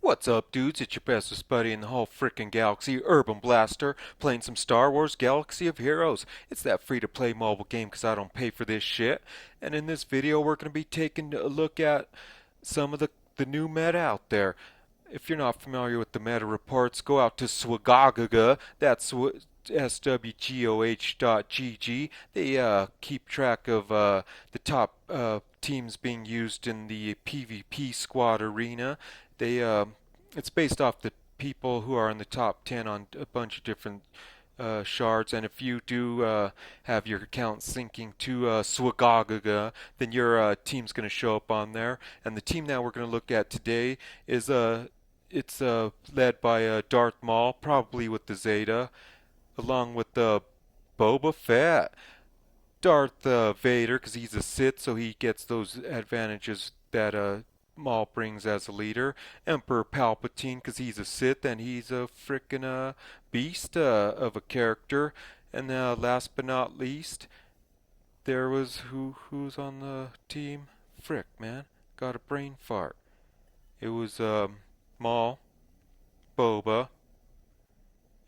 What's up, dudes? It's your bestest buddy in the whole frickin' galaxy, Urban Blaster, playing some Star Wars Galaxy of Heroes. It's that free-to-play mobile game 'cause I don't pay for this shit. And in this video, we're going to be taking a look at some of the new meta out there. If you're not familiar with the meta reports, go out to SWGOH. That's SWGOH.gg. They keep track of the top teams being used in the PvP squad arena. They It's based off the people who are in the top 10 on a bunch of different shards, and if you do have your account syncing to SWGOH, then your team's going to show up on there. And the team that we're going to look at today is it's led by Darth Maul, probably with the Zeta, along with Boba Fett. Darth Vader, because he's a Sith, so he gets those advantages that Maul brings as a leader. Emperor Palpatine, because he's a Sith and he's a frickin' beast of a character. And last but not least, there was who's on the team? Frick, man, got a brain fart. It was Maul, Boba,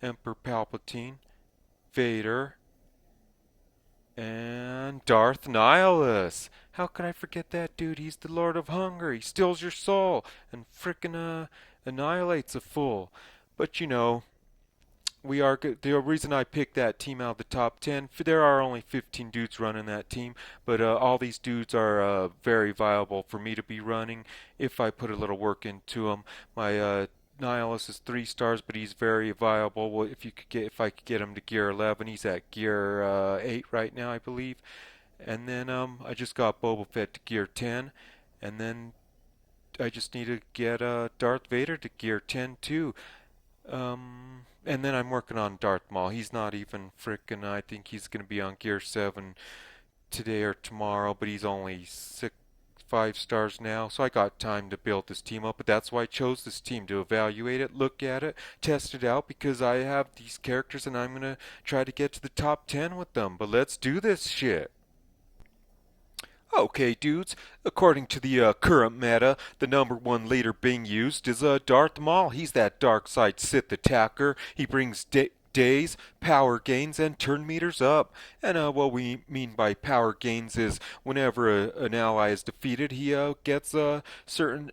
Emperor Palpatine, Vader, and Darth Nihilus. How could I forget that dude? He's the Lord of Hunger. He steals your soul and frickin' annihilates a fool. But you know, we are good. The reason I picked that team out of the top 10, there are only 15 dudes running that team, but all these dudes are very viable for me to be running if I put a little work into them. My Nihilus is 3 stars, but he's very viable. Well, if I could get him to gear 11, he's at gear 8 right now, I believe. And then I just got Boba Fett to gear 10, and then I just need to get Darth Vader to gear 10 too. And then I'm working on Darth Maul. He's not even frickin'. I think he's gonna be on gear 7 today or tomorrow, but he's only 5 stars now, so I got time to build this team up. But that's why I chose this team, to evaluate it, look at it, test it out, because I have these characters and I'm gonna try to get to the top 10 with them. But let's do this shit. Okay, dudes, according to the current meta, the number 1 leader being used is Darth Maul. He's that dark side Sith attacker. He brings days, power gains, and turn meters up. And what we mean by power gains is whenever an ally is defeated, he gets certain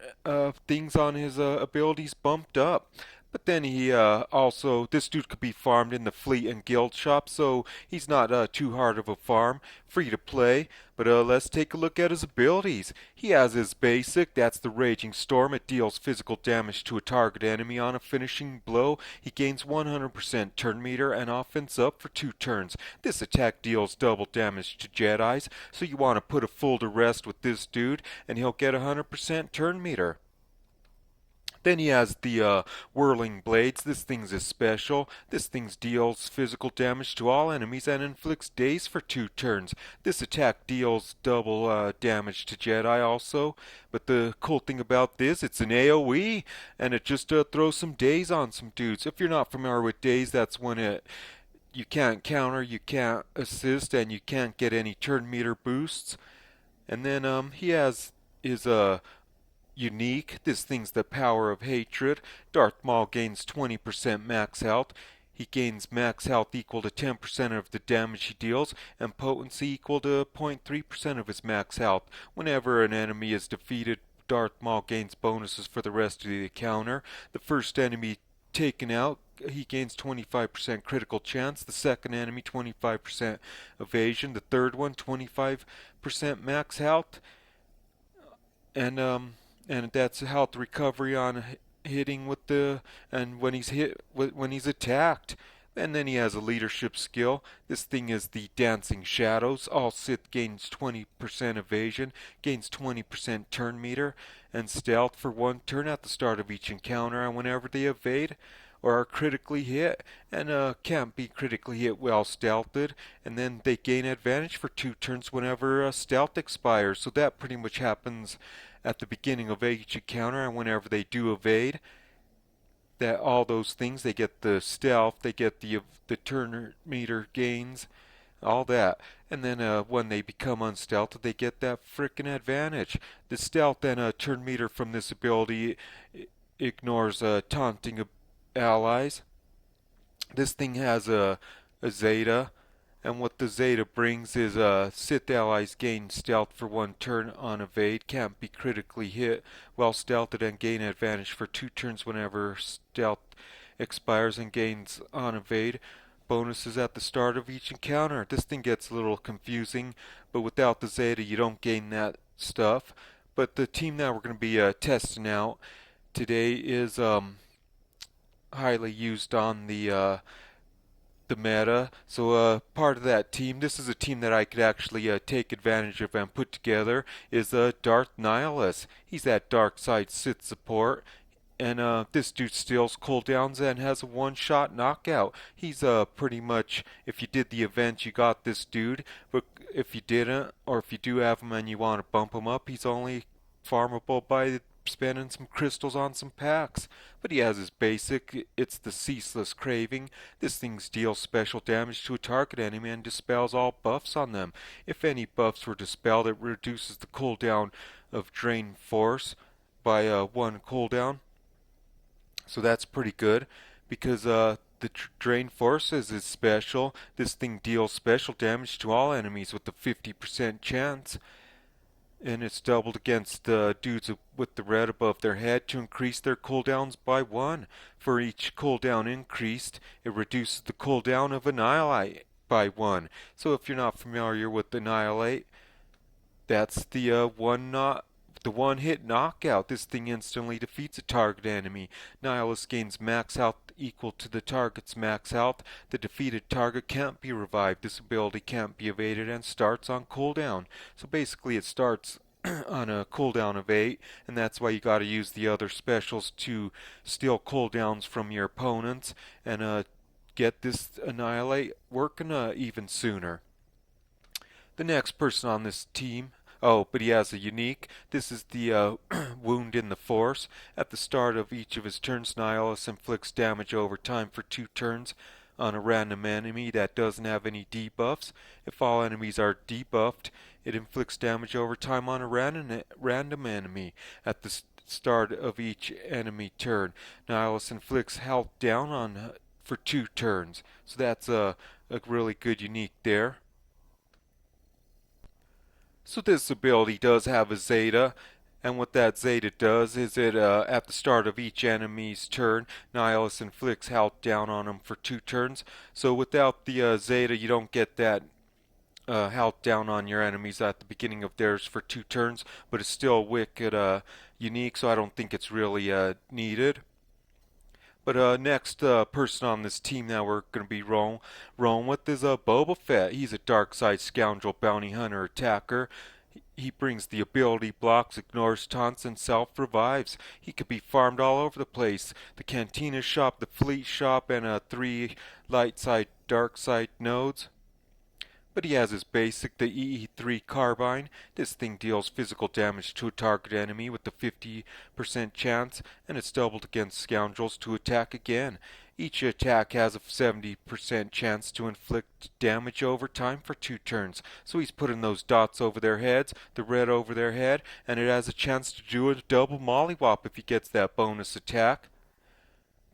things on his abilities bumped up. But then he this dude could be farmed in the fleet and guild shop, so he's not too hard of a farm, free to play. But let's take a look at his abilities. He has his basic, that's the Raging Storm. It deals physical damage to a target enemy on a finishing blow. He gains 100% turn meter and offense up for 2 turns. This attack deals double damage to Jedis, so you want to put a fool to rest with this dude, and he'll get 100% turn meter. Then he has the Whirling Blades. This thing's a special. This thing deals physical damage to all enemies and inflicts daze for 2 turns. This attack deals double damage to Jedi also. But the cool thing about this, it's an AoE, and it just throws some daze on some dudes. If you're not familiar with daze, that's when you can't counter, you can't assist, and you can't get any turn meter boosts. And then he has his unique. This thing's the power of hatred. Darth Maul gains 20% max health. He gains max health equal to 10% of the damage he deals, and potency equal to 0.3% of his max health. Whenever an enemy is defeated, Darth Maul gains bonuses for the rest of the encounter. The first enemy taken out, he gains 25% critical chance. The second enemy, 25% evasion. The third one, 25% max health. And that's health recovery on hitting with and when he's attacked. And then he has a leadership skill. This thing is the Dancing Shadows. All Sith gains 20% evasion, gains 20% turn meter, and stealth for 1 turn at the start of each encounter, and whenever they evade or are critically hit, and can't be critically hit while stealthed, and then they gain advantage for 2 turns whenever stealth expires. So that pretty much happens at the beginning of each encounter, and whenever they do evade, that all those things, they get the stealth, they get the turn meter gains, all that. And then when they become unstealthed, they get that frickin' advantage. The stealth and turn meter from this ability ignores taunting allies. This thing has a Zeta, and what the Zeta brings is Sith allies gain stealth for 1 turn on evade, can't be critically hit while stealthed, and gain advantage for 2 turns whenever stealth expires, and gains on evade bonuses at the start of each encounter. This thing gets a little confusing, but without the Zeta you don't gain that stuff. But the team that we're going to be testing out today is highly used on the meta. So part of that team, this is a team that I could actually take advantage of and put together, is Darth Nihilus. He's that dark side Sith support. And this dude steals cooldowns and has a one-shot knockout. He's pretty much, if you did the event, you got this dude. But if you didn't, or if you do have him and you want to bump him up, he's only farmable by spending some crystals on some packs. But he has his basic, it's the Ceaseless Craving. This thing deals special damage to a target enemy and dispels all buffs on them. If any buffs were dispelled, it reduces the cooldown of Drain Force by 1 cooldown. So that's pretty good because the Drain Force is special. This thing deals special damage to all enemies with a 50% chance, and it's doubled against dudes with the red above their head to increase their cooldowns by 1. For each cooldown increased, it reduces the cooldown of Annihilate by 1. So if you're not familiar with Annihilate, that's the one hit knockout. This thing instantly defeats a target enemy. Nihilus gains max health equal to the target's max health. The defeated target can't be revived. This ability can't be evaded and starts on cooldown. So basically it starts on a cooldown of 8, and that's why you gotta use the other specials to steal cooldowns from your opponents and get this Annihilate working even sooner. The next person on this team, oh, but he has a unique. This is the Wound in the Force. At the start of each of his turns, Nihilus inflicts damage over time for 2 turns on a random enemy that doesn't have any debuffs. If all enemies are debuffed, it inflicts damage over time on a random enemy at the start of each enemy turn. Nihilus inflicts health down on for 2 turns. So that's a really good unique there. So this ability does have a Zeta, and what that Zeta does is it, at the start of each enemy's turn, Nihilus inflicts health down on them for 2 turns. So without the Zeta, you don't get that health down on your enemies at the beginning of theirs for 2 turns, but it's still wicked unique, so I don't think it's really needed. But next person on this team that we're going to be rolling with is Boba Fett. He's a dark side scoundrel bounty hunter attacker. He brings the ability blocks, ignores taunts, and self-revives. He could be farmed all over the place. The Cantina shop, the Fleet shop, and 3 light side, dark side nodes. But he has his basic, the EE3 carbine. This thing deals physical damage to a target enemy with a 50% chance, and it's doubled against scoundrels to attack again. Each attack has a 70% chance to inflict damage over time for 2 turns. So he's putting those dots over their heads, the red over their head, and it has a chance to do a double mollywop if he gets that bonus attack.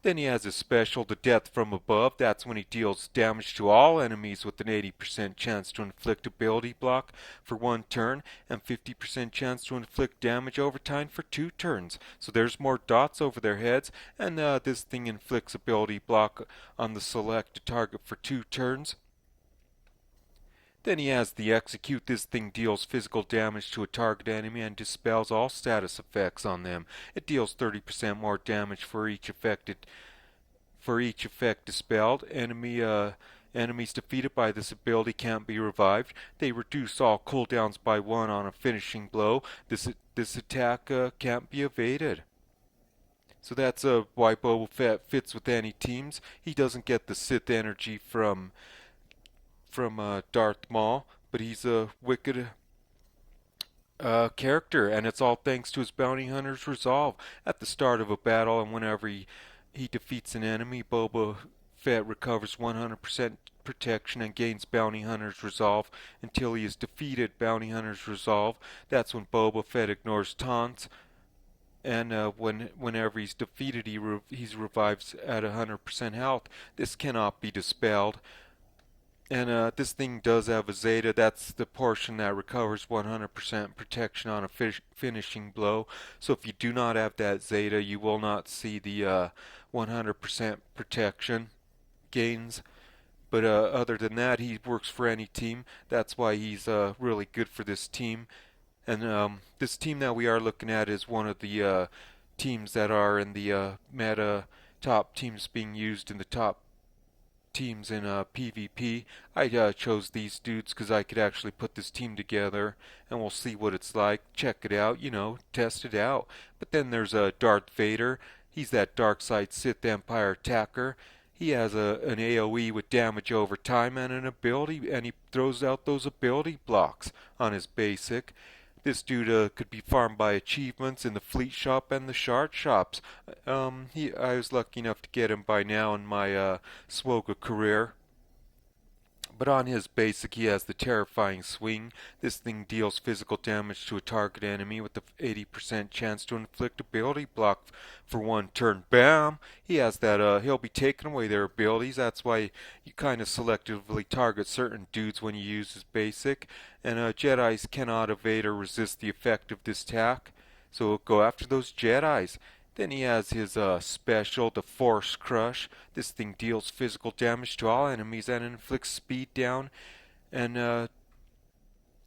Then he has his special, the Death from Above. That's when he deals damage to all enemies with an 80% chance to inflict ability block for 1 turn and 50% chance to inflict damage over time for 2 turns. So there's more dots over their heads, and this thing inflicts ability block on the selected target for 2 turns. Then he has the Execute. This thing deals physical damage to a target enemy and dispels all status effects on them. It deals 30% more damage for each effect dispelled. Enemies defeated by this ability can't be revived. They reduce all cooldowns by 1 on a finishing blow. This attack can't be evaded. So that's why Boba Fett fits with any teams. He doesn't get the Sith energy from Darth Maul, but he's a wicked character, and it's all thanks to his bounty hunter's resolve. At the start of a battle and whenever he defeats an enemy, Boba Fett recovers 100% protection and gains bounty hunter's resolve until he is defeated bounty hunter's resolve. That's when Boba Fett ignores taunts and whenever he's defeated, he revives at 100% health. This cannot be dispelled. And this thing does have a Zeta. That's the portion that recovers 100% protection on a finishing blow. So if you do not have that Zeta, you will not see the 100% protection gains. But other than that, he works for any team. That's why he's really good for this team. And this team that we are looking at is one of the teams that are in the meta top teams being used in the top teams in PvP. I chose these dudes because I could actually put this team together, and we'll see what it's like. Check it out, test it out. But then there's Darth Vader. He's that dark side Sith Empire attacker. He has an AoE with damage over time and an ability, and he throws out those ability blocks on his basic. This dude could be farmed by achievements in the fleet shop and the shard shops. I was lucky enough to get him by now in my SWGOH career. But on his basic, he has the terrifying swing. This thing deals physical damage to a target enemy with the 80% chance to inflict ability block for one turn. Bam! He has that, he'll be taking away their abilities. That's why you kind of selectively target certain dudes when you use his basic. And Jedis cannot evade or resist the effect of this attack. So go after those Jedis. Then he has his special, the Force Crush. This thing deals physical damage to all enemies and inflicts speed down and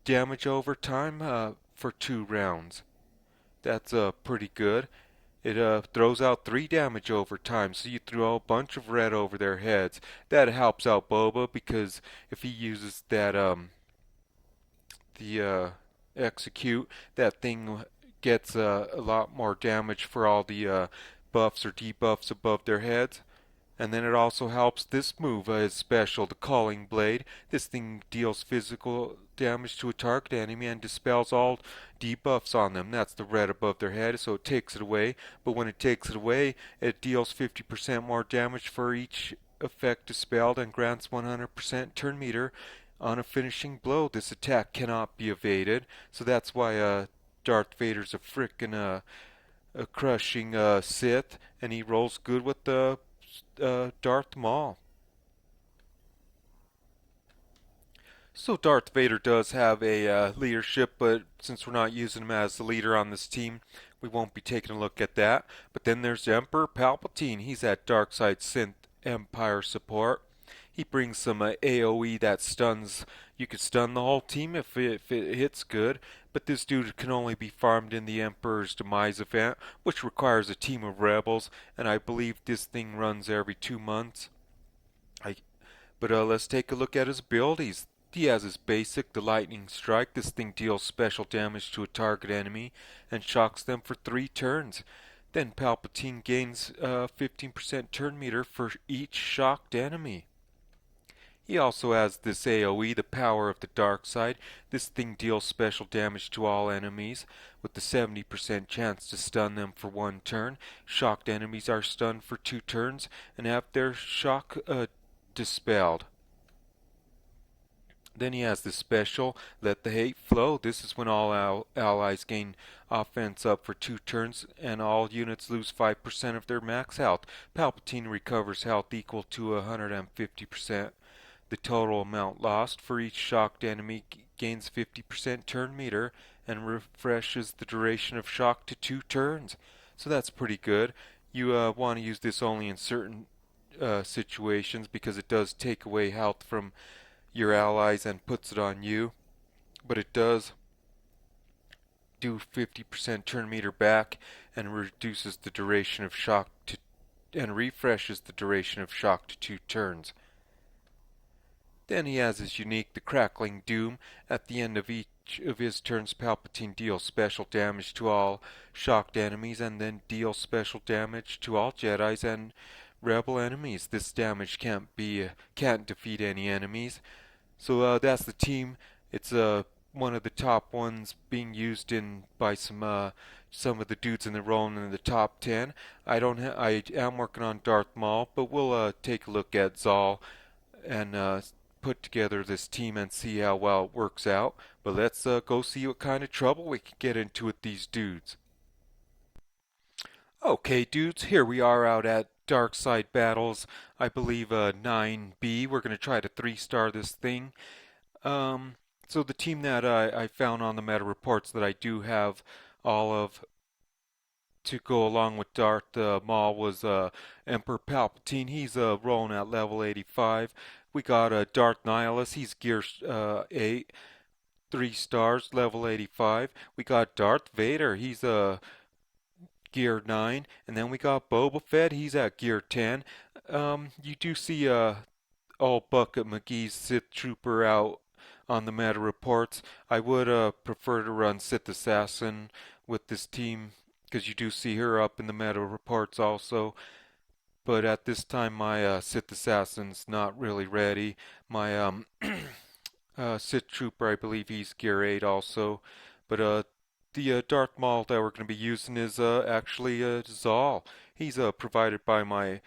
damage over time for 2 rounds. That's pretty good. It throws out 3 damage over time, so you throw a bunch of red over their heads. That helps out Boba because if he uses that the execute, that thing gets a lot more damage for all the buffs or debuffs above their heads. And then it also helps this move, his special, the Calling Blade. This thing deals physical damage to a target enemy and dispels all debuffs on them. That's the red above their head, so it takes it away. But when it takes it away, it deals 50% more damage for each effect dispelled and grants 100% turn meter on a finishing blow. This attack cannot be evaded, so that's why Darth Vader's a frickin' a crushing Sith, and he rolls good with the Darth Maul. So Darth Vader does have a leadership, but since we're not using him as the leader on this team, we won't be taking a look at that. But then there's Emperor Palpatine. He's that dark side Sith Empire support. He brings some AoE that stuns. You could stun the whole team if it hits good, but this dude can only be farmed in the Emperor's Demise event, which requires a team of rebels, and I believe this thing runs every 2 months. I, but let's take a look at his abilities. He has his basic, the Lightning Strike. This thing deals special damage to a target enemy and shocks them for 3 turns. Then Palpatine gains 15% turn meter for each shocked enemy. He also has this AoE, the Power of the Dark Side. This thing deals special damage to all enemies with the 70% chance to stun them for 1 turn. Shocked enemies are stunned for 2 turns and have their shock dispelled. Then he has the special, Let the Hate Flow. This is when all allies gain offense up for 2 turns and all units lose 5% of their max health. Palpatine recovers health equal to 150%. The total amount lost for each shocked enemy gains 50% turn meter and refreshes the duration of shock to 2 turns. So that's pretty good. You want to use this only in certain situations because it does take away health from your allies and puts it on you. But it does do 50% turn meter back and reduces the duration of shock to and refreshes the duration of shock to 2 turns. Then he has his unique, the Crackling Doom. At the end of each of his turns, Palpatine deals special damage to all shocked enemies and then deals special damage to all Jedis and rebel enemies. This damage can't defeat any enemies. So that's the team. It's one of the top ones being used in by some of the dudes in the rolling in the top 10. I am working on Darth Maul, but we'll take a look at Zal and put together this team and see how well it works out. But let's go see what kind of trouble we can get into with these dudes. Okay, dudes, here we are out at Dark Side Battles. I believe 9B. We're gonna try to three-star this thing. Um, so the team that I found on the meta reports that I do have all of to go along with Darth Maul was Emperor Palpatine. He's rolling at level 85. We got Darth Nihilus. He's gear 8, 3 stars, level 85. We got Darth Vader. He's gear 9, and then we got Boba Fett. He's at gear 10. You do see all Bucket McGee's Sith Trooper out on the meta reports. I would prefer to run Sith Assassin with this team because you do see her up in the meta reports also. But at this time, my Sith Assassin's not really ready. My Sith Trooper, I believe he's gear 8 also. But the Darth Maul that we're going to be using is actually Zal. He's provided by my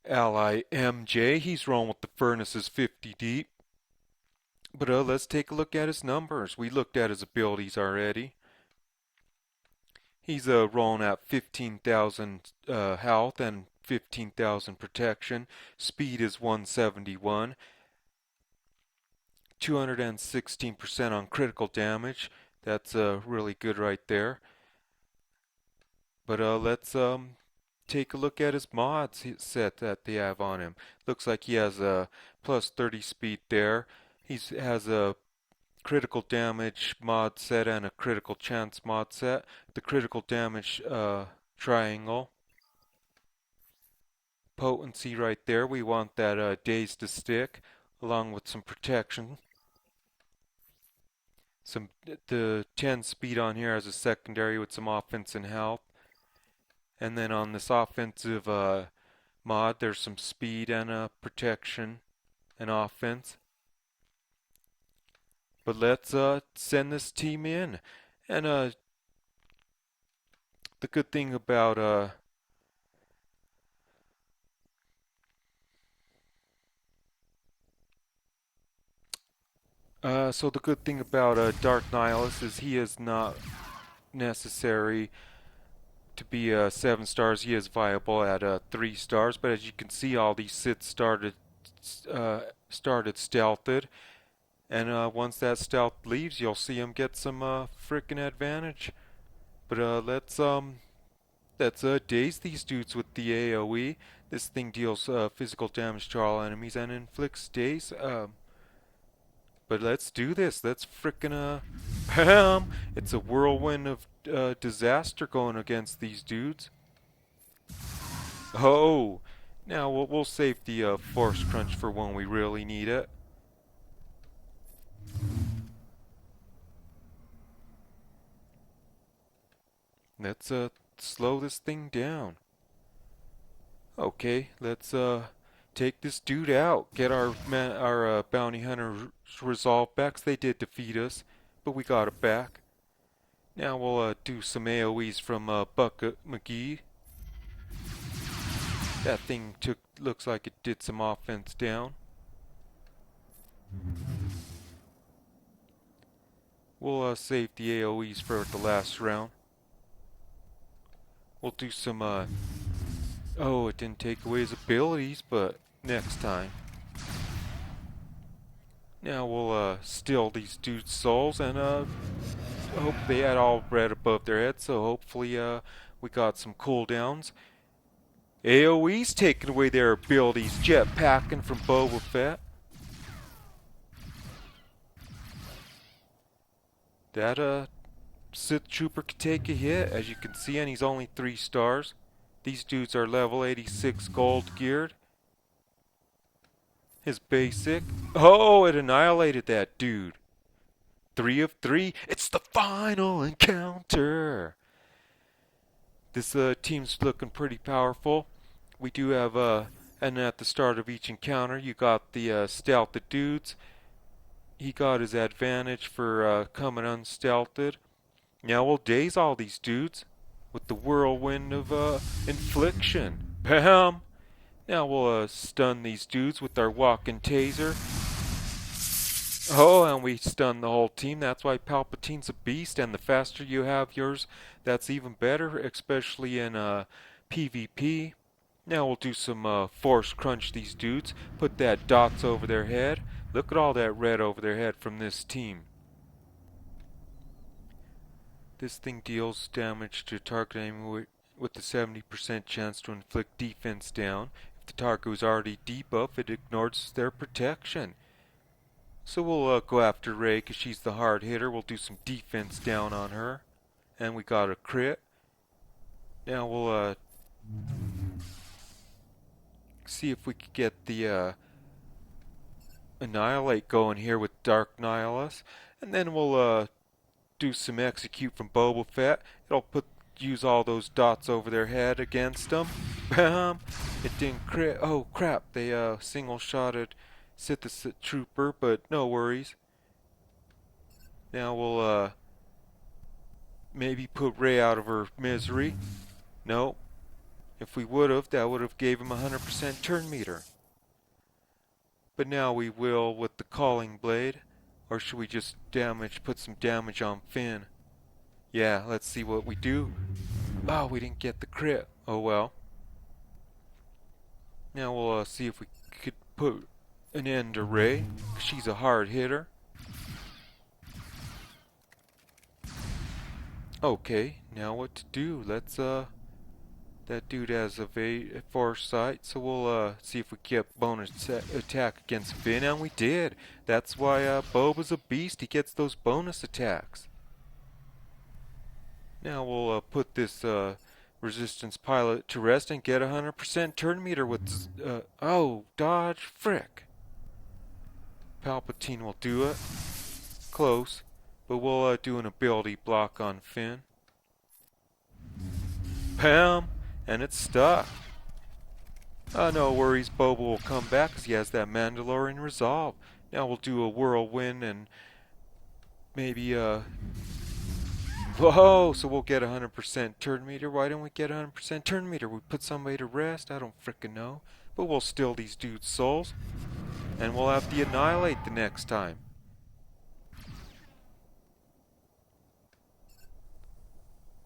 ally MJ. He's rolling with the furnaces 50 deep. But let's take a look at his numbers. We looked at his abilities already. He's rolling at 15,000 health and 15,000 protection. Speed is 171. 216% on critical damage. That's really good right there. But let's take a look at his mods set that they have on him. Looks like he has a plus 30 speed there. He has a critical damage mod set and a critical chance mod set. The critical damage triangle. Potency right there. We want that daze to stick along with some protection. The 10 speed on here as a secondary with some offense and health. And then on this offensive mod, there's some speed and protection and offense. But let's send this team in. And the good thing about Darth Nihilus is he is not necessary to be 7 stars. He is viable at 3 stars. But as you can see, all these Sith started stealthed. And once that stealth leaves, you'll see him get some frickin' advantage. But let's daze these dudes with the AoE. This thing deals physical damage to all enemies and inflicts daze. But let's do this. Let's frickin' bam! It's a whirlwind of disaster going against these dudes. Oh, now we'll save the force crunch for when we really need it. Let's slow this thing down. Okay, let's take this dude out. Get our bounty hunter resolve back. 'Cause they did defeat us, but we got it back. Now we'll do some AoEs from Bucket McGee. That thing looks like it did some offense down. We'll save the AoEs for the last round. We'll do some oh, it didn't take away his abilities, but next time. Now we'll steal these dudes' souls and hope they had all red above their heads, so hopefully we got some cooldowns. AoE's taking away their abilities, jetpacking from Boba Fett. That Sith Trooper could take a hit, as you can see, and he's only 3 stars. These dudes are level 86 gold geared. His basic. Oh, it annihilated that dude. 3 of 3. It's the final encounter. This team's looking pretty powerful. We do have, and at the start of each encounter, you got the stealth dudes. He got his advantage for coming unstealthed. Now we'll daze all these dudes with the whirlwind of infliction. Bam! Now we'll stun these dudes with our walking taser. Oh, and we stun the whole team. That's why Palpatine's a beast, and the faster you have yours, that's even better, especially in PvP. Now we'll do some force crunch these dudes. Put that dots over their head. Look at all that red over their head from this team. This thing deals damage to target enemy with a 70% chance to inflict defense down. If the target was already debuff, it ignores their protection. So we'll go after Rey because she's the hard hitter. We'll do some defense down on her. And we got a crit. Now we'll see if we could get the Annihilate going here with Darth Nihilus. And then we'll do some execute from Boba Fett. It'll use all those dots over their head against them. Bam! It didn't crit. Oh crap! They single shotted Zeta trooper, but no worries. Now we'll maybe put Rey out of her misery. No. If we would've, that would've gave him 100% turn meter. But now we will with the calling blade. Or should we just put some damage on Finn? Yeah, let's see what we do. Oh, we didn't get the crit. Oh well. Now we'll see if we could put an end to Rey. She's a hard hitter. Okay, now what to do? Let's that dude has a foresight, so we'll see if we get bonus attack against Finn, and we did. That's why Boba's a beast. He gets those bonus attacks. Now we'll put this resistance pilot to rest and get 100% turn meter with oh, dodge, frick. Palpatine will do it. Close, but we'll do an ability block on Finn. Bam! And it's stuck. No worries, Boba will come back because he has that Mandalorian resolve. Now we'll do a whirlwind and maybe whoa, so we'll get 100% turn meter. Why don't we get 100% turn meter? We put somebody to rest? I don't frickin' know. But we'll steal these dudes' souls. And we'll have the Annihilate the next time.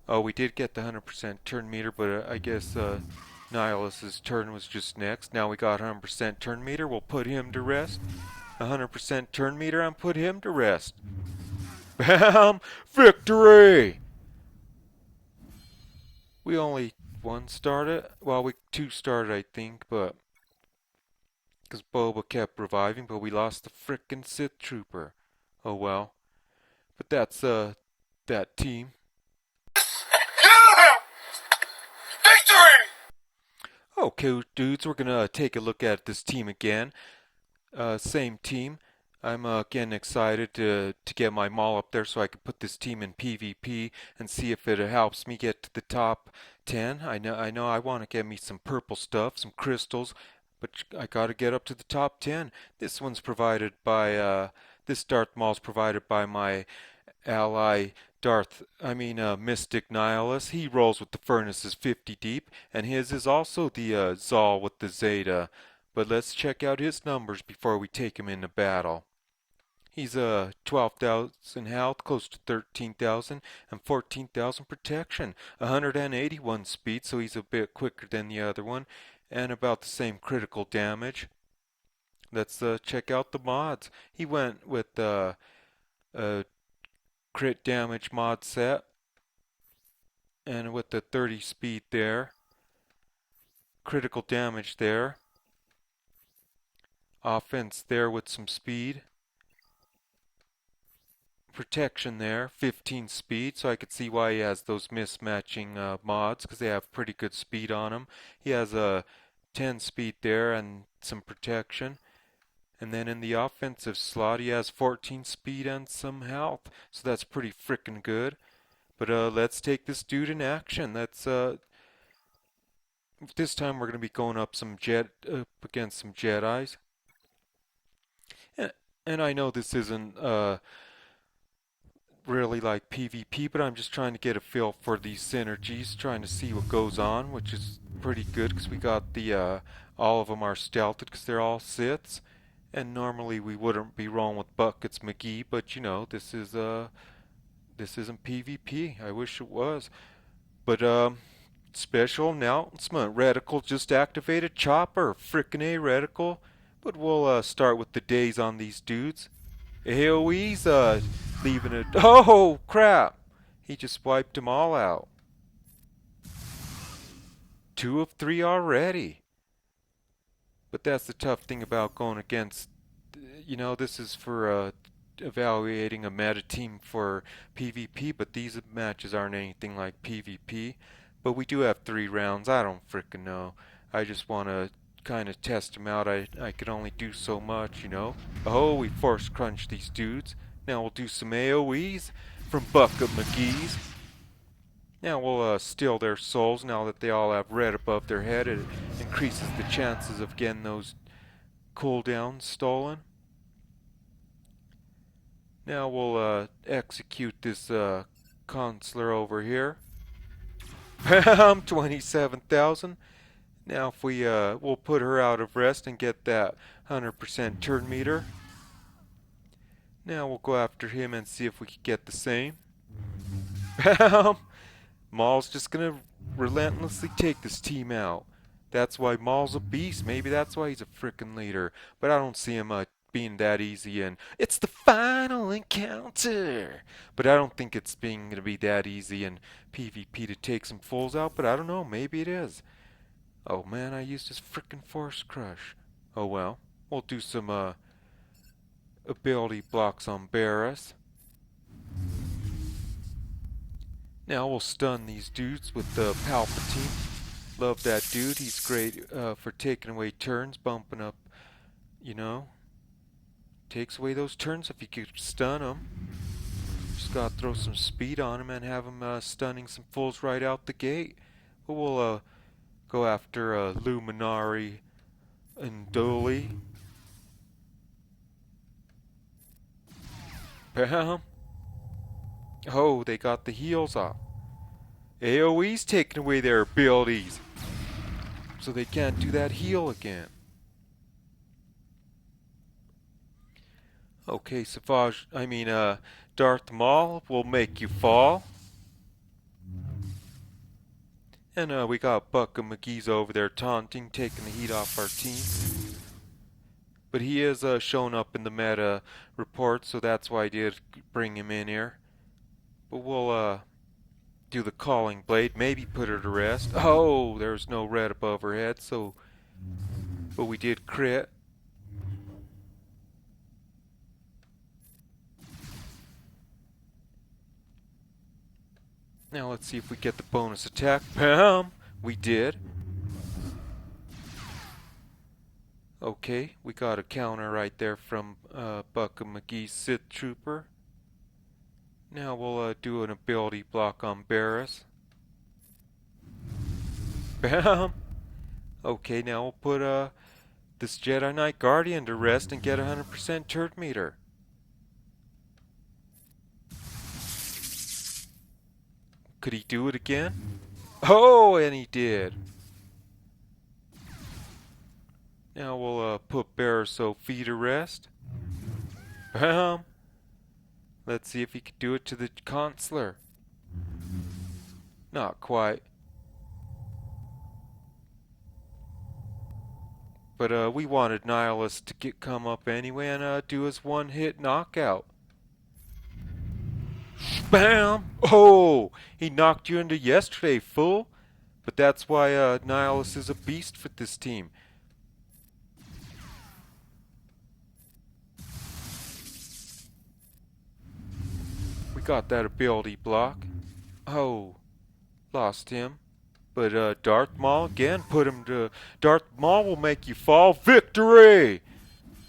Oh, we did get the 100% turn meter, but I guess Nihilus's turn was just next. Now we got 100% turn meter. We'll put him to rest. 100% turn meter and put him to rest. Bam! Victory! We only one started. Well, two started, I think, but because Boba kept reviving, but we lost the frickin' Sith Trooper. Oh well. But that's that team. Okay, dudes, we're gonna take a look at this team again. Same team. I'm getting excited to get my Maul up there so I can put this team in PvP and see if it helps me get to the top 10. I know I want to get me some purple stuff, some crystals, but I gotta get up to the top 10. This one's provided by this Darth Maul's provided by my ally Mystic Nihilus. He rolls with the furnaces 50 deep, and his is also the Zal with the Zeta. But let's check out his numbers before we take him into battle. He's 12,000 health, close to 13,000, and 14,000 protection. 181 speed, so he's a bit quicker than the other one, and about the same critical damage. Let's check out the mods. He went with crit damage mod set, and with the 30 speed there, critical damage there, offense there with some speed, protection there, 15 speed, so I could see why he has those mismatching mods, because they have pretty good speed on him. He has a 10 speed there and some protection. And then in the offensive slot, he has 14 speed and some health. So that's pretty frickin' good. But let's take this dude in action. This time we're going to be going up against some Jedis. And I know this isn't really like PvP, but I'm just trying to get a feel for these synergies, trying to see what goes on, which is pretty good because we got the all of them are stealthed because they're all Siths. And normally we wouldn't be rolling with Buckets McGee, but you know, this isn't PvP. I wish it was. But Special announcement. Reticle just activated chopper. Frickin' A reticle. But we'll start with the days on these dudes. AoE's leaving it. Oh crap! He just wiped them all out. 2 of 3 already. But that's the tough thing about going against. This is for evaluating a meta team for PvP, but these matches aren't anything like PvP. But we do have 3 rounds. I don't frickin' know. I just want to kind of test them out. I could only do so much. Oh, we force crunch these dudes. Now we'll do some AoEs from Bucket McGee's. Now we'll steal their souls now that they all have red above their head. It increases the chances of getting those cooldowns stolen. Now we'll execute this consular over here. Bam! 27,000. Now if we'll put her out of rest and get that 100% turn meter. Now we'll go after him and see if we can get the same. Bam! Maul's just gonna relentlessly take this team out. That's why Maul's a beast. Maybe that's why he's a frickin' leader. But I don't see him being that easy, and it's the final encounter. But I don't think it's gonna be that easy in PvP to take some fools out. But I don't know. Maybe it is. Oh man, I used his frickin' Force Crush. Oh well. We'll do some ability blocks on Barris. Now we'll stun these dudes with the Palpatine. Love that dude. He's great for taking away turns, bumping up, Takes away those turns if you could stun him. Just gotta throw some speed on him and have him stunning some fools right out the gate. But we'll go after Luminari and Dolly. Bam! Oh, they got the heals off. AoE's taking away their abilities. So they can't do that heal again. Okay, Darth Maul will make you fall. And we got Buck and McGee's over there taunting, taking the heat off our team. But he is showing up in the meta report, so that's why I did bring him in here. But we'll do the calling blade, maybe put her to rest. Oh, there's no red above her head, but we did crit. Now let's see if we get the bonus attack. Bam! We did. Okay, we got a counter right there from Buck and McGee's Sith Trooper. Now we'll do an ability block on Barris. Bam! Okay, now we'll put this Jedi Knight Guardian to rest and get 100% turn meter. Could he do it again? Oh, and he did. Now we'll put Barris Sophie to rest. Bam! Let's see if he can do it to the consular. Not quite. But we wanted Nihilus to come up anyway and do his one-hit knockout. Bam! Oh! He knocked you into yesterday, fool. But that's why Nihilus is a beast for this team. We got that ability block. Oh, lost him. But Darth Maul again put him to... Darth Maul will make you fall. Victory!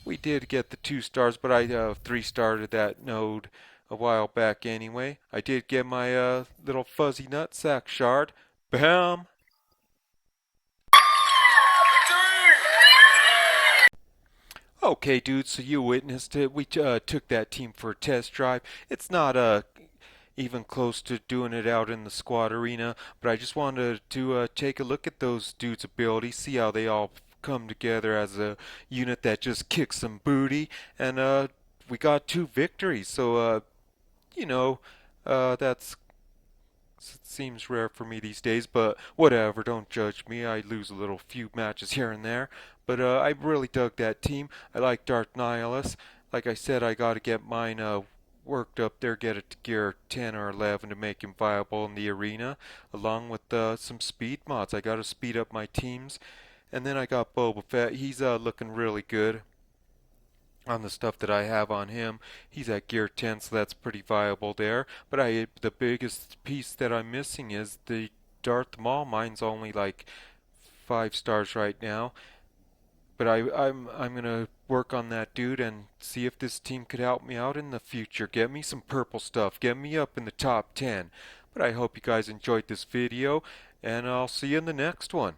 We did get the 2 stars, but I 3-starred that node a while back anyway. I did get my little fuzzy nutsack shard. Bam! Okay, dude, so you witnessed it. We took that team for a test drive. It's not even close to doing it out in the squad arena, but I just wanted to take a look at those dudes' abilities, see how they all come together as a unit that just kicks some booty, and we got 2 victories, so that's It seems rare for me these days, but whatever, don't judge me. I lose a little few matches here and there. But I really dug that team. I like Darth Nihilus. Like I said, I gotta get mine worked up there, get it to gear 10 or 11 to make him viable in the arena, along with some speed mods. I gotta speed up my teams. And then I got Boba Fett. He's looking really good on the stuff that I have on him. He's at gear 10, so that's pretty viable there. But the biggest piece that I'm missing is the Darth Maul. Mine's only like 5 stars right now. But I'm gonna work on that dude and see if this team could help me out in the future. Get me some purple stuff. Get me up in the top 10. But I hope you guys enjoyed this video, and I'll see you in the next one.